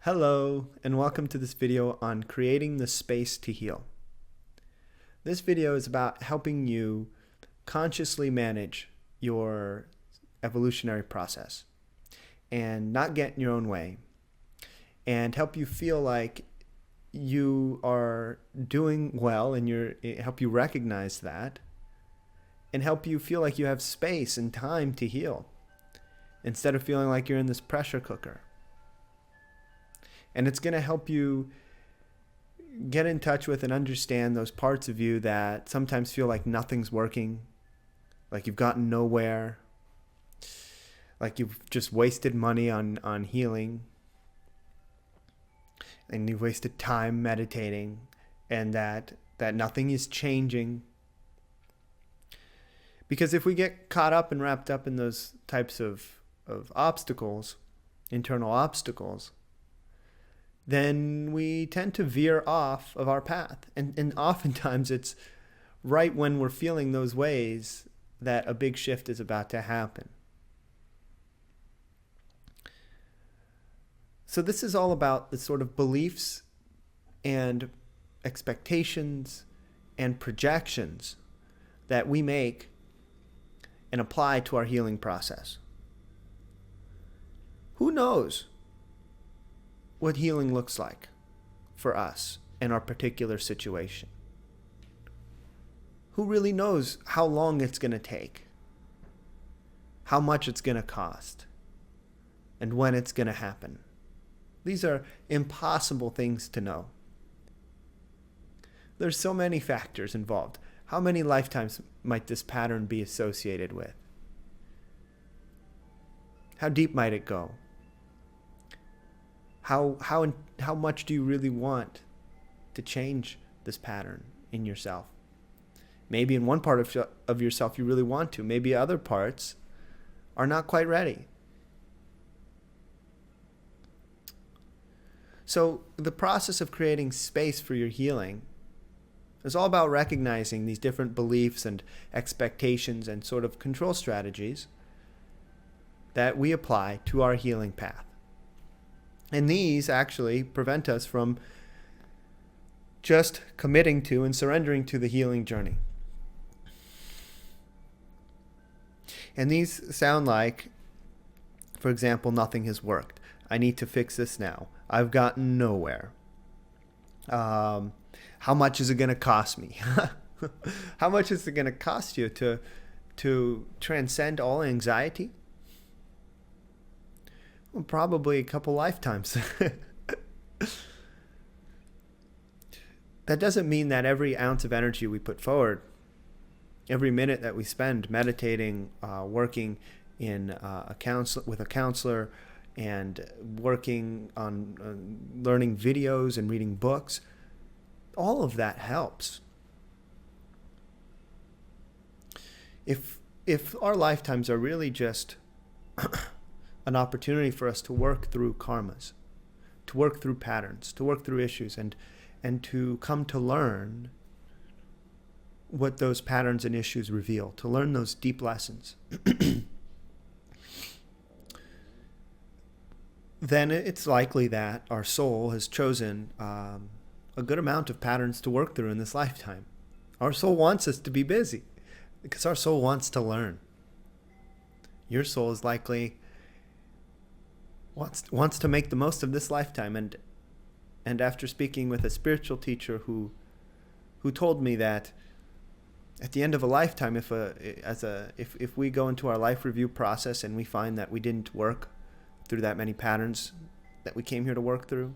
Hello, and welcome to this video on creating the space to heal. This video is about helping you consciously manage your evolutionary process and not get in your own way, and help you feel like you are doing well and help you recognize that, and help you feel like you have space and time to heal instead of feeling like you're in this pressure cooker. And it's going to help you get in touch with and understand those parts of you that sometimes feel like nothing's working, like you've gotten nowhere, like you've just wasted money on healing, and you've wasted time meditating, and that nothing is changing. Because if we get caught up and wrapped up in those types of obstacles, internal obstacles, then we tend to veer off of our path. And oftentimes it's right when we're feeling those ways that a big shift is about to happen. So this is all about the sort of beliefs and expectations and projections that we make and apply to our healing process. Who knows what healing looks like for us in our particular situation? Who really knows how long it's going to take, how much it's going to cost, and when it's going to happen? These are impossible things to know. There's so many factors involved. How many lifetimes might this pattern be associated with? How deep might it go? How much do you really want to change this pattern in yourself? Maybe in one part of yourself you really want to. Maybe other parts are not quite ready. So the process of creating space for your healing is all about recognizing these different beliefs and expectations and sort of control strategies that we apply to our healing path. And these actually prevent us from just committing to and surrendering to the healing journey. And these sound like, for example, nothing has worked. I need to fix this now. I've gotten nowhere. How much is it going to cost me? How much is it going to cost you to transcend all anxiety? Well, probably a couple lifetimes. That doesn't mean that every ounce of energy we put forward, every minute that we spend meditating, working in with a counselor, and working on learning videos and reading books, all of that helps. If our lifetimes are really just an opportunity for us to work through karmas, to work through patterns, to work through issues, and to come to learn what those patterns and issues reveal, to learn those deep lessons, then it's likely that our soul has chosen a good amount of patterns to work through in this lifetime. Our soul wants us to be busy because our soul wants to learn. Your soul is likely wants to make the most of this lifetime, and after speaking with a spiritual teacher who told me that at the end of a lifetime, if we go into our life review process and we find that we didn't work through that many patterns that we came here to work through,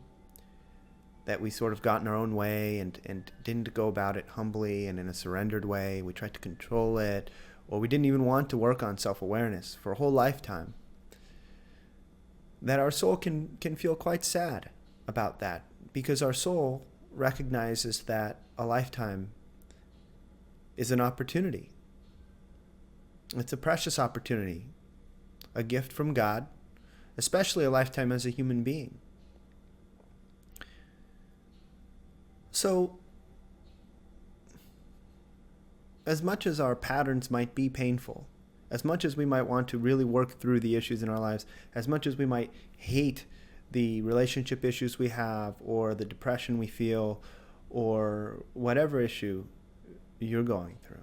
that we sort of got in our own way and didn't go about it humbly and in a surrendered way, we tried to control it, or we didn't even want to work on self-awareness for a whole lifetime, that our soul can feel quite sad about that, because our soul recognizes that a lifetime is an opportunity. It's a precious opportunity, a gift from God, especially a lifetime as a human being. So, as much as our patterns might be painful, as much as we might want to really work through the issues in our lives, as much as we might hate the relationship issues we have, or the depression we feel, or whatever issue you're going through.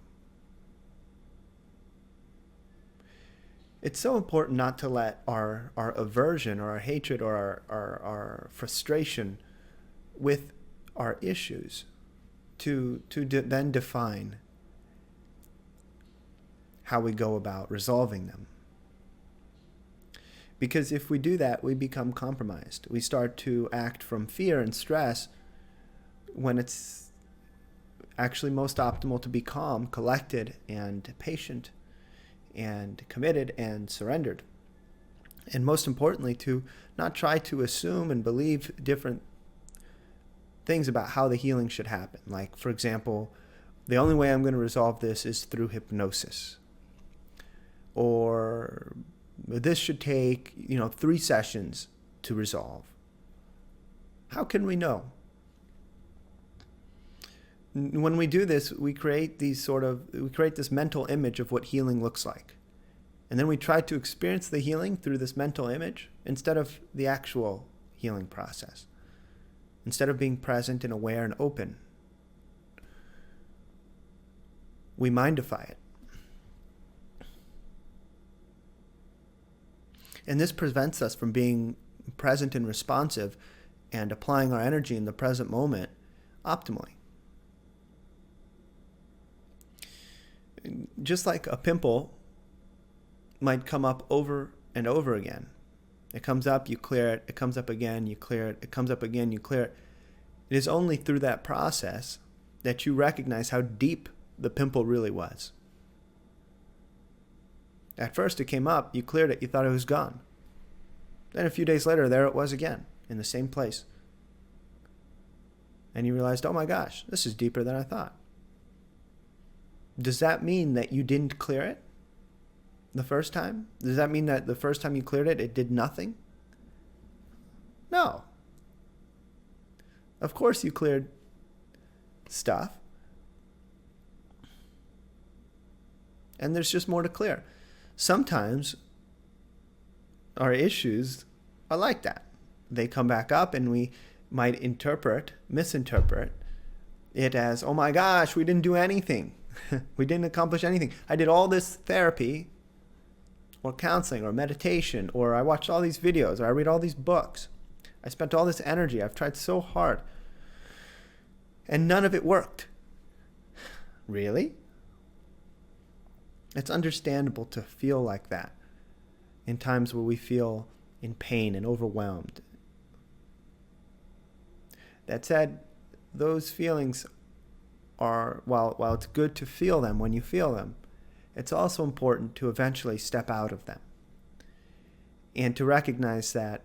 It's so important not to let our aversion or our hatred or our frustration with our issues to then define how we go about resolving them. Because if we do that, we become compromised. We start to act from fear and stress when it's actually most optimal to be calm, collected, and patient, and committed and surrendered. And most importantly, to not try to assume and believe different things about how the healing should happen. Like, for example, the only way I'm going to resolve this is through hypnosis. Or this should take, 3 sessions to resolve. How can we know? When we do this, we create this mental image of what healing looks like. And then we try to experience the healing through this mental image instead of the actual healing process. Instead of being present and aware and open, we mindify it. And this prevents us from being present and responsive and applying our energy in the present moment optimally. Just like a pimple might come up over and over again. It comes up, you clear it. It comes up again, you clear it. It comes up again, you clear it. It is only through that process that you recognize how deep the pimple really was. At first it came up, you cleared it, you thought it was gone. Then a few days later, there it was again, in the same place. And you realized, oh my gosh, this is deeper than I thought. Does that mean that you didn't clear it the first time? Does that mean that the first time you cleared it, it did nothing? No. Of course you cleared stuff. And there's just more to clear. Sometimes our issues are like that. They come back up and we might misinterpret it as, oh my gosh, we didn't do anything. We didn't accomplish anything. I did all this therapy or counseling or meditation, or I watched all these videos, or I read all these books. I spent all this energy. I've tried so hard. And none of it worked. Really? It's understandable to feel like that in times where we feel in pain and overwhelmed. That said, those feelings are, while it's good to feel them when you feel them, it's also important to eventually step out of them and to recognize that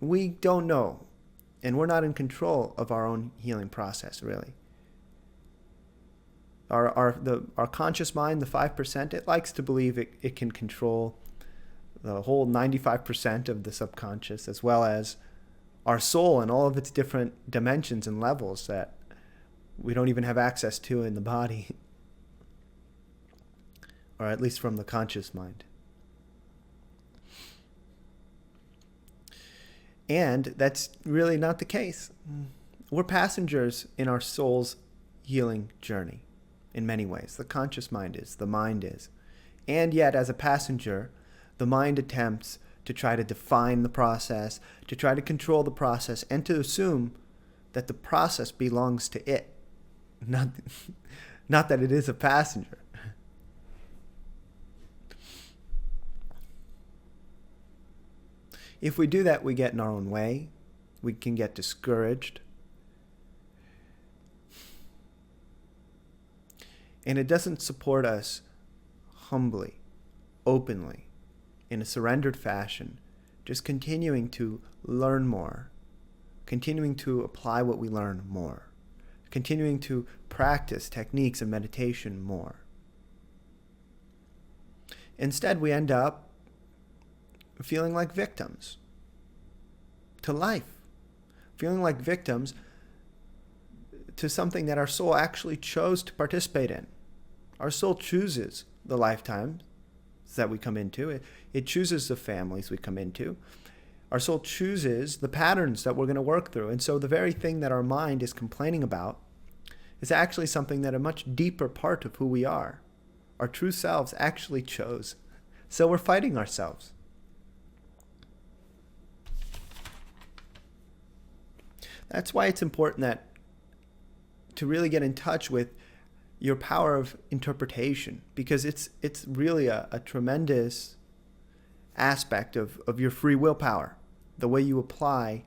we don't know and we're not in control of our own healing process, really. Our conscious mind, the 5%, it likes to believe it can control the whole 95% of the subconscious, as well as our soul and all of its different dimensions and levels that we don't even have access to in the body, or at least from the conscious mind. And that's really not the case. We're passengers in our soul's healing journey in many ways. The conscious mind is, the mind is. And yet, as a passenger, the mind attempts to try to define the process, to try to control the process, and to assume that the process belongs to it, not that it is a passenger. If we do that, we get in our own way. We can get discouraged. And it doesn't support us humbly, openly, in a surrendered fashion, just continuing to learn more, continuing to apply what we learn more, continuing to practice techniques of meditation more. Instead, we end up feeling like victims to life, feeling like victims to something that our soul actually chose to participate in. Our soul chooses the lifetimes that we come into. It chooses the families we come into. Our soul chooses the patterns that we're going to work through. And so the very thing that our mind is complaining about is actually something that a much deeper part of who we are, our true selves, actually chose. So we're fighting ourselves. That's why it's important that to really get in touch with your power of interpretation, because it's really a tremendous aspect of your free willpower, the way you apply,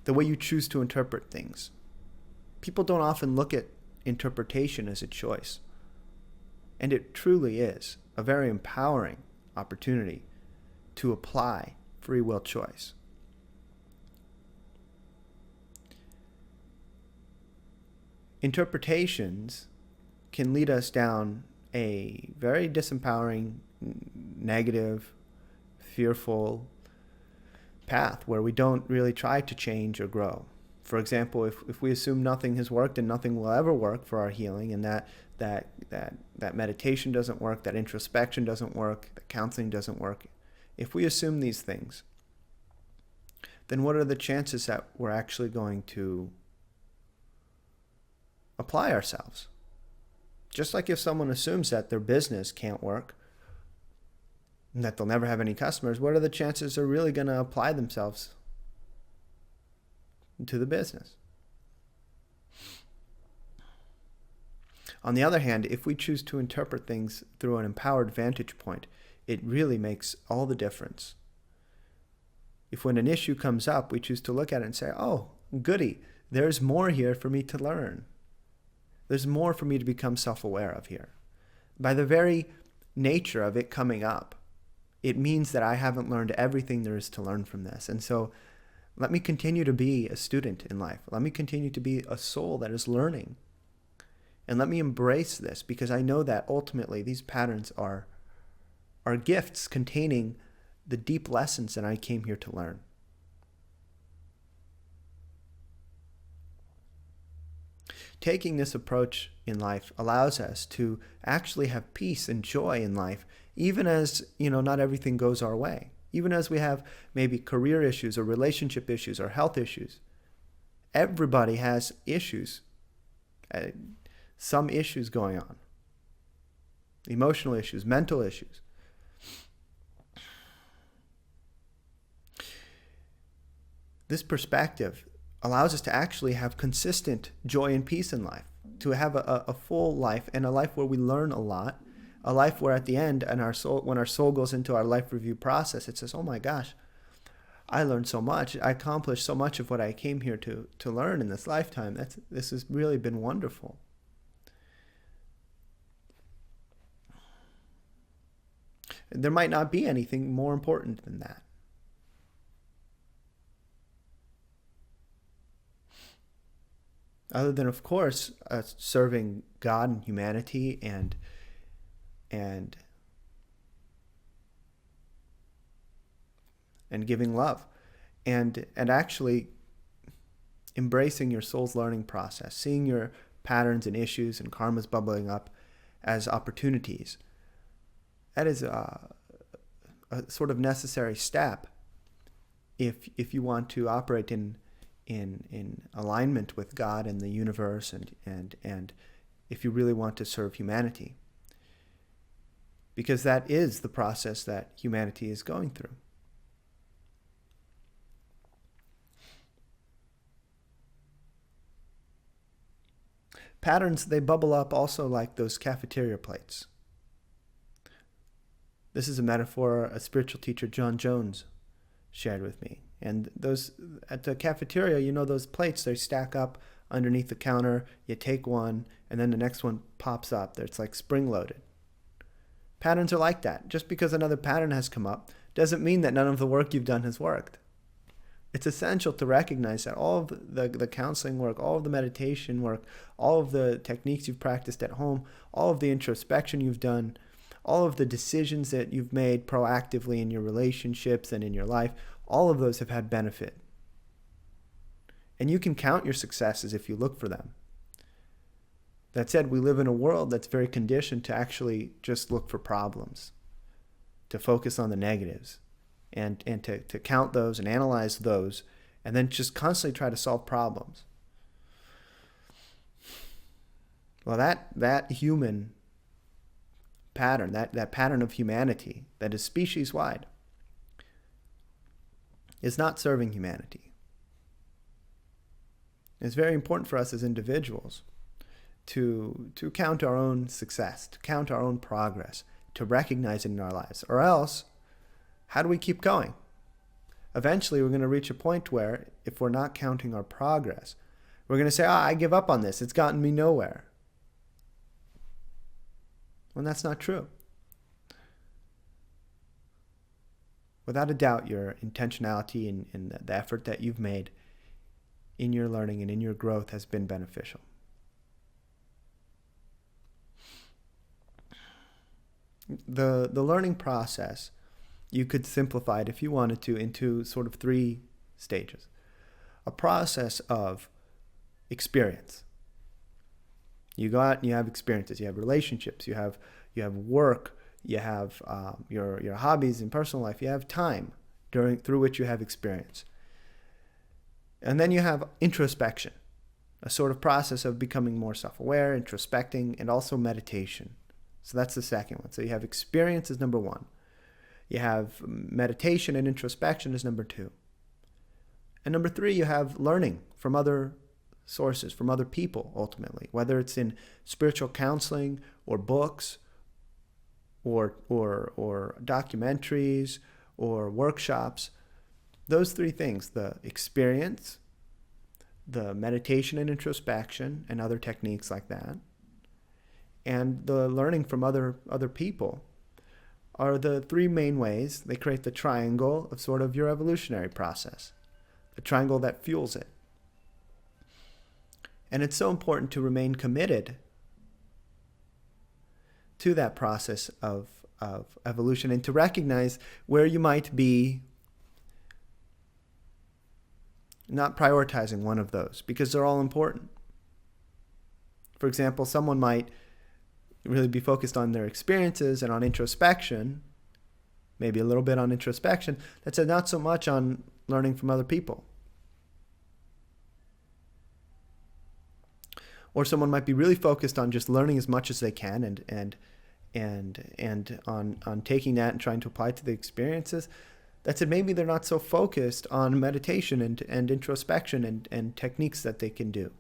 the way you choose to interpret things. People don't often look at interpretation as a choice, and it truly is a very empowering opportunity to apply free will choice. Interpretations can lead us down a very disempowering, negative, fearful path where we don't really try to change or grow. For example, if we assume nothing has worked and nothing will ever work for our healing, and that meditation doesn't work, that introspection doesn't work, that counseling doesn't work, if we assume these things, then what are the chances that we're actually going to apply ourselves? Just like if someone assumes that their business can't work and that they'll never have any customers, what are the chances they're really going to apply themselves to the business? On the other hand, if we choose to interpret things through an empowered vantage point, it really makes all the difference. If when an issue comes up, we choose to look at it and say, oh, goody, there's more here for me to learn. There's more for me to become self-aware of here. By the very nature of it coming up, it means that I haven't learned everything there is to learn from this. And so let me continue to be a student in life. Let me continue to be a soul that is learning. And let me embrace this, because I know that ultimately these patterns are gifts containing the deep lessons that I came here to learn. Taking this approach in life allows us to actually have peace and joy in life, even as, not everything goes our way. Even as we have maybe career issues or relationship issues or health issues. Everybody has issues, some issues going on. Emotional issues, mental issues. This perspective allows us to actually have consistent joy and peace in life, to have a full life, and a life where we learn a lot, a life where at the end, and when our soul goes into our life review process, it says, oh my gosh, I learned so much. I accomplished so much of what I came here to learn in this lifetime. This has really been wonderful. There might not be anything more important than that. Other than, of course, serving God and humanity and giving love, and actually embracing your soul's learning process, seeing your patterns and issues and karmas bubbling up as opportunities. That is a sort of necessary step if you want to operate in alignment with God and the universe, and if you really want to serve humanity. Because that is the process that humanity is going through. Patterns, they bubble up also like those cafeteria plates. This is a metaphor a spiritual teacher, John Jones, shared with me. And those at the cafeteria, those plates, they stack up underneath the counter. You take one, and then the next one pops up. It's like spring-loaded. Patterns are like that. Just because another pattern has come up doesn't mean that none of the work you've done has worked. It's essential to recognize that all of the counseling work, all of the meditation work, all of the techniques you've practiced at home, all of the introspection you've done, all of the decisions that you've made proactively in your relationships and in your life, all of those have had benefit. And you can count your successes if you look for them. That said, we live in a world that's very conditioned to actually just look for problems, to focus on the negatives, and to count those and analyze those, and then just constantly try to solve problems. Well, that human pattern, that pattern of humanity that is species-wide, is not serving humanity. It's very important for us as individuals to count our own success, to count our own progress, to recognize it in our lives. Or else, how do we keep going? Eventually, we're going to reach a point where, if we're not counting our progress, we're going to say, I give up on this. It's gotten me nowhere. When that's not true. Without a doubt, your intentionality and the effort that you've made in your learning and in your growth has been beneficial. The learning process, you could simplify it if you wanted to into sort of 3 stages. A process of experience. You go out and you have experiences. You have relationships. You have work. You have your hobbies and personal life. You have time through which you have experience. And then you have introspection, a sort of process of becoming more self-aware, introspecting, and also meditation. So that's the second one. So you have experience as number 1. You have meditation and introspection as number 2. And number 3, you have learning from other sources, from other people, ultimately, whether it's in spiritual counseling or books or documentaries or workshops. Those 3 things, the experience, the meditation and introspection and other techniques like that, and the learning from other people, are the 3 main ways they create the triangle of sort of your evolutionary process, the triangle that fuels it. And it's so important to remain committed to that process of evolution and to recognize where you might be not prioritizing one of those, because they're all important. For example, someone might really be focused on their experiences and on introspection, maybe a little bit on introspection, that's not so much on learning from other people. Or someone might be really focused on just learning as much as they can and on taking that and trying to apply it to the experiences. That's it. Maybe they're not so focused on meditation and introspection and techniques that they can do.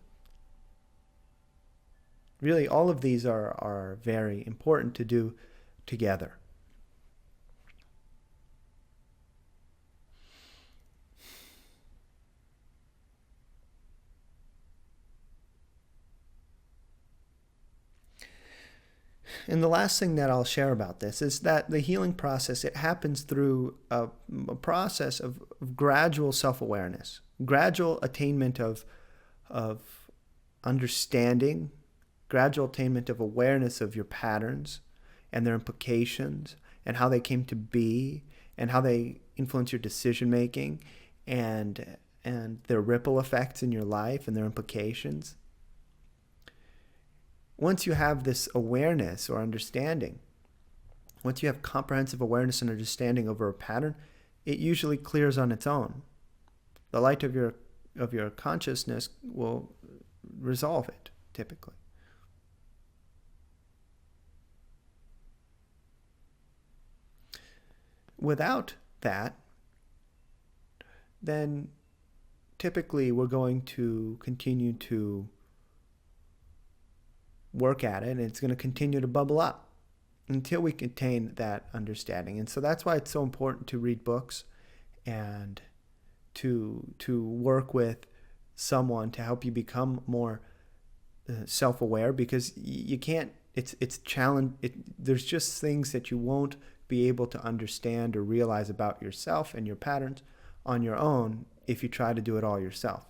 Really, all of these are very important to do together. And the last thing that I'll share about this is that the healing process, it happens through a process of gradual self-awareness, gradual attainment of understanding, gradual attainment of awareness of your patterns and their implications and how they came to be and how they influence your decision making and their ripple effects in your life and their implications. Once you have this awareness or understanding, once you have comprehensive awareness and understanding over a pattern, it usually clears on its own. The light of your consciousness will resolve it, typically. Without that, then typically we're going to continue to work at it, and it's going to continue to bubble up until we attain that understanding. And so that's why it's so important to read books and to work with someone to help you become more self-aware, because you can't, it's challenge. There's just things that you won't be able to understand or realize about yourself and your patterns on your own if you try to do it all yourself.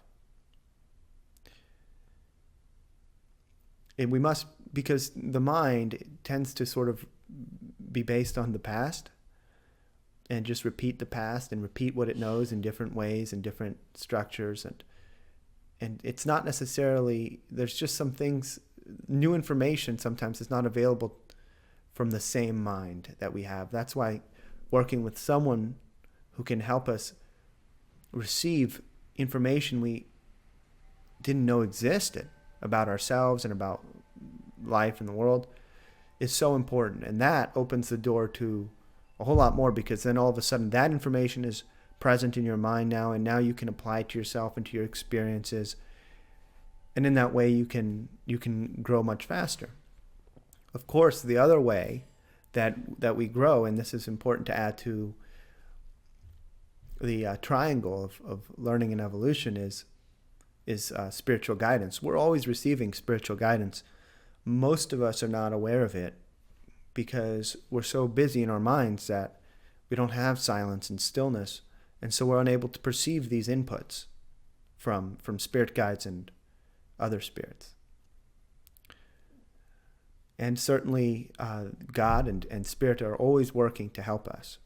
And we must, because the mind tends to sort of be based on the past and just repeat the past and repeat what it knows in different ways and different structures. And it's not necessarily, there's just some things, new information sometimes is not available from the same mind that we have. That's why working with someone who can help us receive information we didn't know existed about ourselves and about life and the world, is so important. And that opens the door to a whole lot more, because then all of a sudden that information is present in your mind now, and now you can apply it to yourself and to your experiences. And in that way you can grow much faster. Of course, the other way that we grow, and this is important to add to the triangle of learning and evolution, is spiritual guidance. We're always receiving spiritual guidance. Most of us are not aware of it because we're so busy in our minds that we don't have silence and stillness, and so we're unable to perceive these inputs from spirit guides and other spirits. And certainly God and Spirit are always working to help us.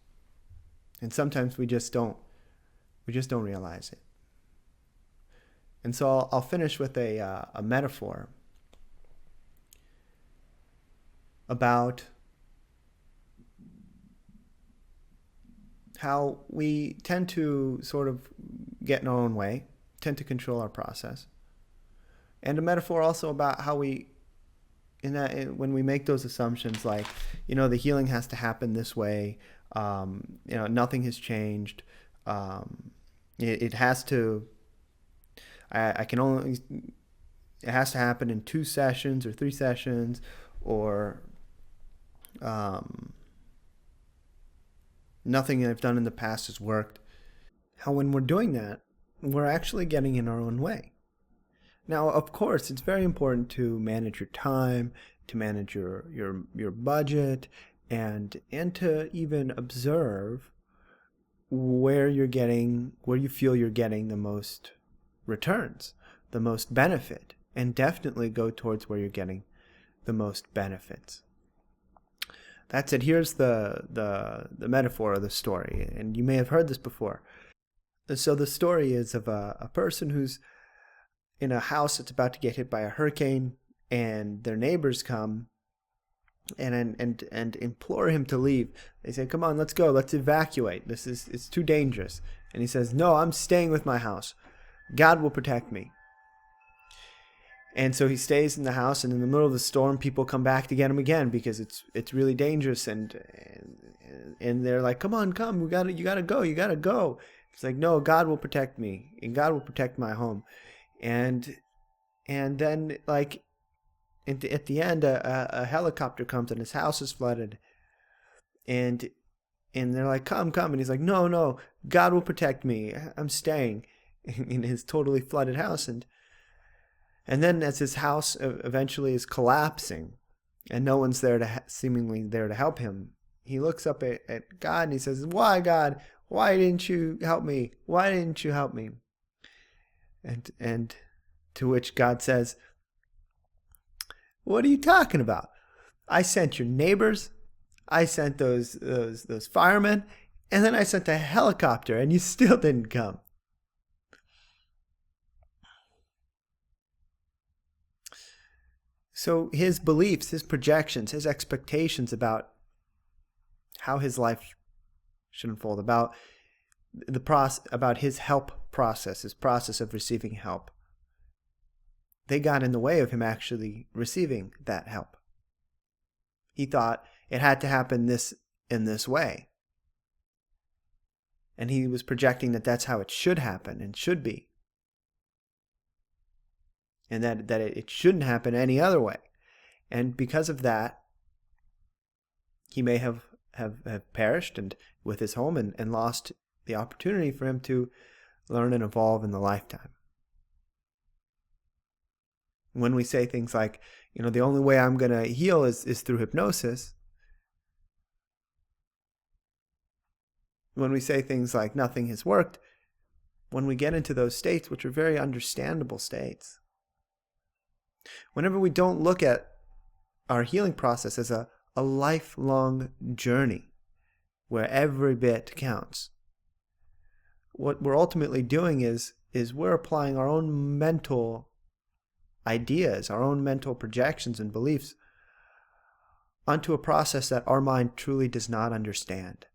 And sometimes we just don't realize it. And so I'll finish with a metaphor about how we tend to sort of get in our own way, tend to control our process. And a metaphor also about how we, when we make those assumptions, like, the healing has to happen this way, nothing has changed, it has to, it has to happen in 2 sessions or 3 sessions, or nothing I've done in the past has worked. How when we're doing that, we're actually getting in our own way. Now, of course, it's very important to manage your time, to manage your budget, and to even observe where you feel you're getting the most returns, the most benefit, and definitely go towards where you're getting the most benefits. That said, here's the metaphor of the story, and you may have heard this before. So the story is of a person who's in a house that's about to get hit by a hurricane, and their neighbors come and implore him to leave. They say, "Come on, let's go, let's evacuate. It's too dangerous." And he says, "No, I'm staying with my house. God will protect me." And so he stays in the house, and in the middle of the storm, people come back to get him again because it's really dangerous, and they're like, "Come on, come, you gotta go." It's like, "No, God will protect me, and God will protect my home." And then, like, at the end, a helicopter comes and his house is flooded, and they're like, come, and he's like, no, God will protect me. I'm staying in his totally flooded house. And then as his house eventually is collapsing, and no one's seemingly there to help him, he looks up at God and he says, "Why, God? Why didn't you help me? Why didn't you help me?" And to which God says, "What are you talking about? I sent your neighbors, I sent those firemen, and then I sent a helicopter, and you still didn't come." So his beliefs, his projections, his expectations about how his life should unfold, about his help process, his process of receiving help, they got in the way of him actually receiving that help. He thought it had to happen in this way. And he was projecting that that's how it should happen and should be. And that it shouldn't happen any other way. And because of that, he may have perished and with his home and lost the opportunity for him to learn and evolve in the lifetime. When we say things like, the only way I'm going to heal is through hypnosis. When we say things like nothing has worked, when we get into those states, which are very understandable states, whenever we don't look at our healing process as a lifelong journey where every bit counts, what we're ultimately doing is we're applying our own mental ideas, our own mental projections and beliefs onto a process that our mind truly does not understand.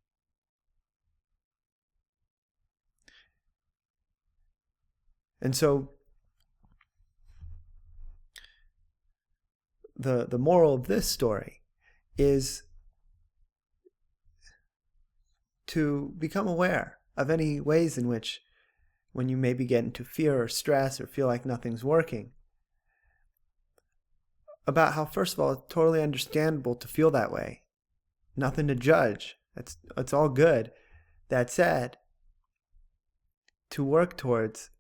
And so the moral of this story is to become aware of any ways in which, when you maybe get into fear or stress or feel like nothing's working, about how, first of all, it's totally understandable to feel that way. Nothing to judge. It's all good. That said, to work towards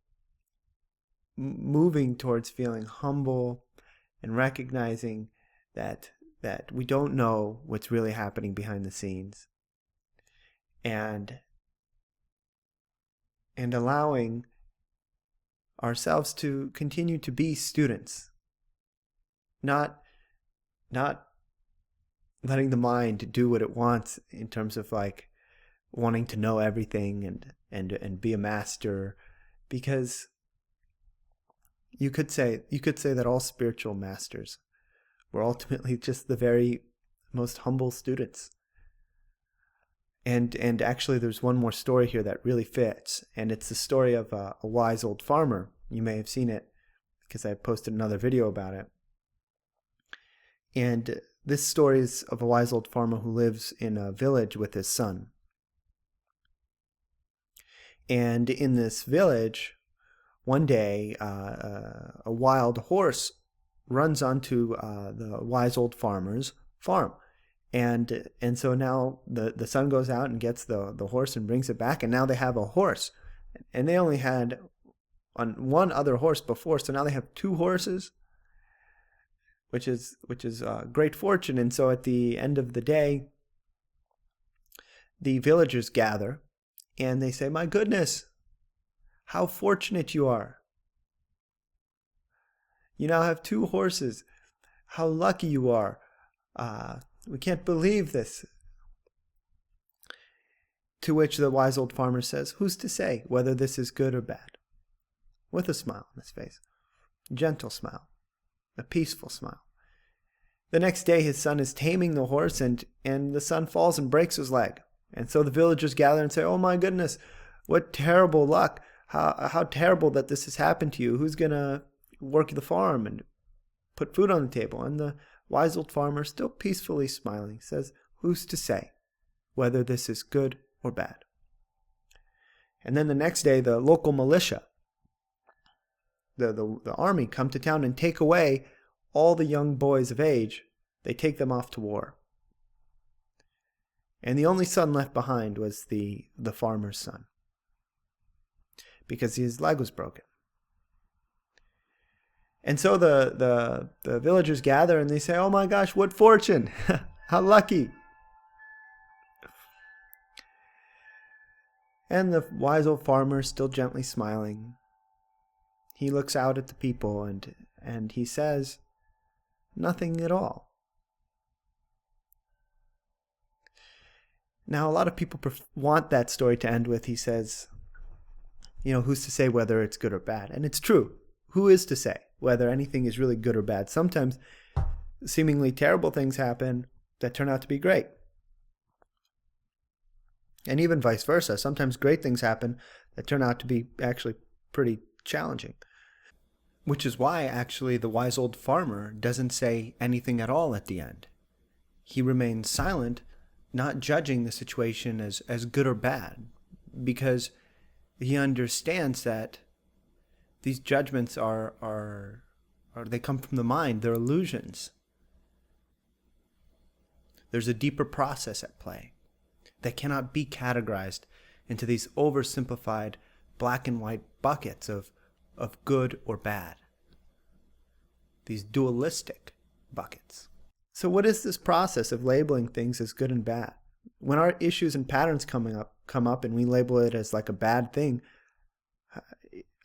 moving towards feeling humble and recognizing that we don't know what's really happening behind the scenes, and allowing ourselves to continue to be students, not letting the mind do what it wants in terms of like wanting to know everything and be a master, because you could say that all spiritual masters were ultimately just the very most humble students. And actually there's one more story here that really fits, and it's the story of a wise old farmer. You may have seen it because I posted another video about it. And this story is of a wise old farmer who lives in a village with his son. And in this village, one day, a wild horse runs onto the wise old farmer's farm. And so now the son goes out and gets the horse and brings it back, and now they have a horse. And they only had one other horse before, so now they have two horses, which is great fortune. And so at the end of the day, the villagers gather and they say, "My goodness, how fortunate you are. You now have two horses. How lucky you are. We can't believe this." To which the wise old farmer says, "Who's to say whether this is good or bad?" With a smile on his face. A gentle smile. A peaceful smile. The next day his son is taming the horse, and the son falls and breaks his leg. And so the villagers gather and say, "Oh my goodness, what terrible luck. How terrible that this has happened to you. Who's going to work the farm and put food on the table?" And the wise old farmer, still peacefully smiling, says, "Who's to say whether this is good or bad?" And then the next day, the local militia, the army, come to town and take away all the young boys of age. They take them off to war. And the only son left behind was the farmer's son, because his leg was broken. And so the villagers gather and they say, "Oh my gosh, what fortune! How lucky!" And the wise old farmer, still gently smiling, he looks out at the people and he says, "Nothing at all." Now, a lot of people want that story to end with, he says, "Who's to say whether it's good or bad?" And it's true. Who is to say whether anything is really good or bad? Sometimes seemingly terrible things happen that turn out to be great. And even vice versa. Sometimes great things happen that turn out to be actually pretty challenging. Which is why, actually, the wise old farmer doesn't say anything at all at the end. He remains silent, not judging the situation as good or bad, because he understands that these judgments are they come from the mind. They're illusions. There's a deeper process at play that cannot be categorized into these oversimplified black and white buckets of good or bad. These dualistic buckets. So what is this process of labeling things as good and bad? When our issues and patterns come up and we label it as like a bad thing,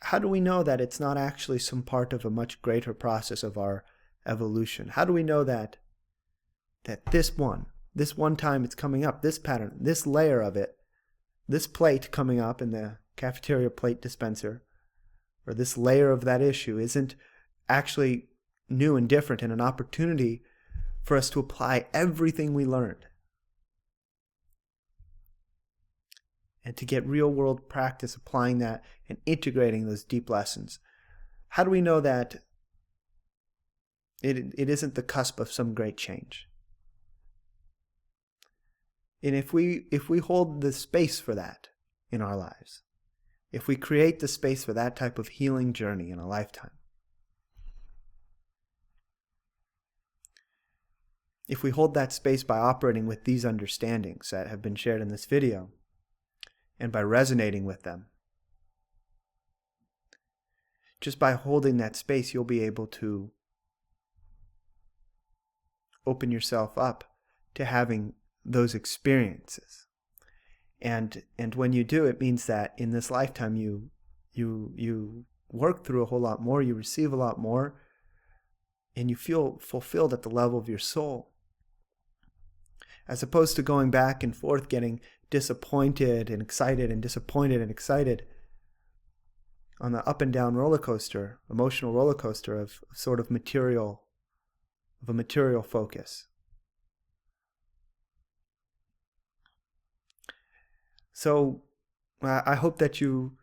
how do we know that it's not actually some part of a much greater process of our evolution? How do we know that this one time it's coming up, this pattern, this layer of it, this plate coming up in the cafeteria plate dispenser, or this layer of that issue isn't actually new and different and an opportunity for us to apply everything we learned and to get real world practice applying that and integrating those deep lessons. How do we know that it isn't the cusp of some great change? And if we hold the space for that in our lives, if we create the space for that type of healing journey in a lifetime, if we hold that space by operating with these understandings that have been shared in this video, and by resonating with them, just by holding that space, you'll be able to open yourself up to having those experiences. And when you do, it means that in this lifetime you work through a whole lot more, you receive a lot more, and you feel fulfilled at the level of your soul. As opposed to going back and forth, getting disappointed and excited and disappointed and excited on the up and down roller coaster, emotional roller coaster of sort of material, of a material focus. So I hope that you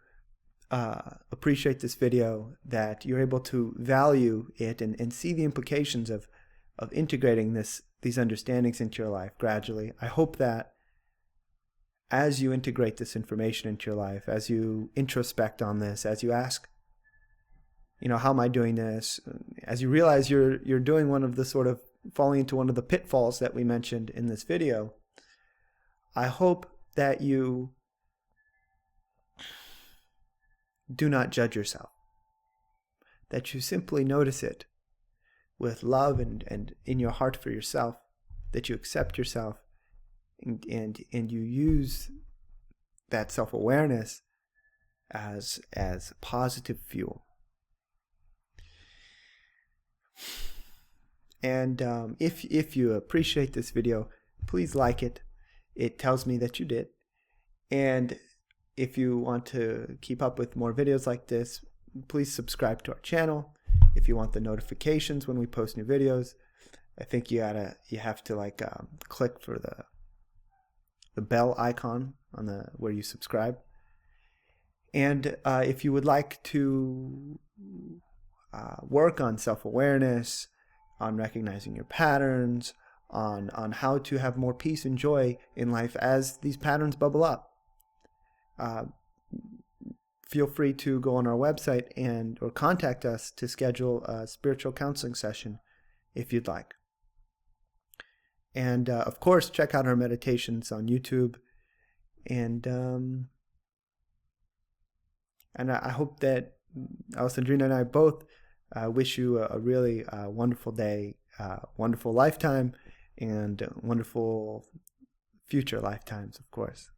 appreciate this video, that you're able to value it and see the implications of integrating these understandings into your life gradually. I hope that as you integrate this information into your life, as you introspect on this, as you ask, how am I doing this? As you realize you're doing one of the sort of falling into one of the pitfalls that we mentioned in this video, I hope that you do not judge yourself, that you simply notice it with love and in your heart for yourself, that you accept yourself and you use that self-awareness as positive fuel. And if you appreciate this video, please like it. It tells me that you did. And if you want to keep up with more videos like this, please subscribe to our channel. If you want the notifications when we post new videos, I think you have to click for the bell icon on where you subscribe. And if you would like to work on self-awareness, on recognizing your patterns, on how to have more peace and joy in life as these patterns bubble up, feel free to go on our website or contact us to schedule a spiritual counseling session if you'd like. And of course, check out our meditations on YouTube. And I hope that Alessandrina and I both wish you a really wonderful day, wonderful lifetime, and wonderful future lifetimes, of course.